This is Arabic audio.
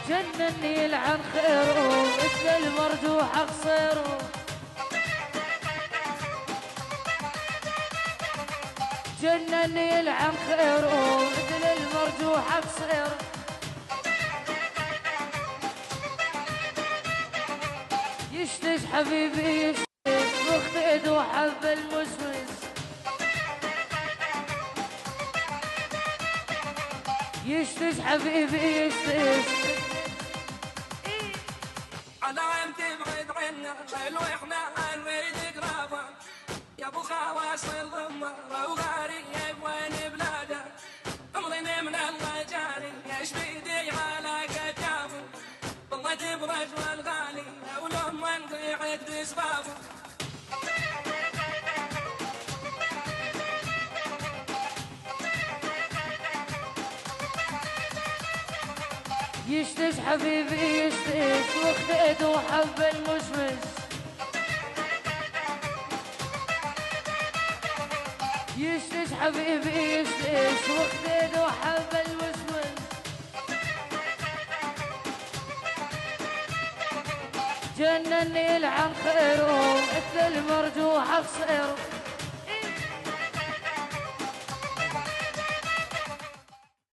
جنني يلعن خيره مثل المرجوح قصيره. جنني يلعن خيره مثل المرجوح قصيره. يشتش حبيبي يشتش واخذ وحب المشمس. يشتش حبيبي يشتش على عم تبعد عنا حلو احنا نريد قرابة يا ابو خواص الضمة وغاري وين بلاده. امضيني من الغجاري يا شبيدي على كتافه والله تبرج والغالي ولما نضيعت بسبابه. يشتش حبيبي يشتش واخذ وحب المشمس. يشتش حبيبي يشتش واخذ وحب المشمس. جنني يلعن خيره مثل المرجوح قصيره.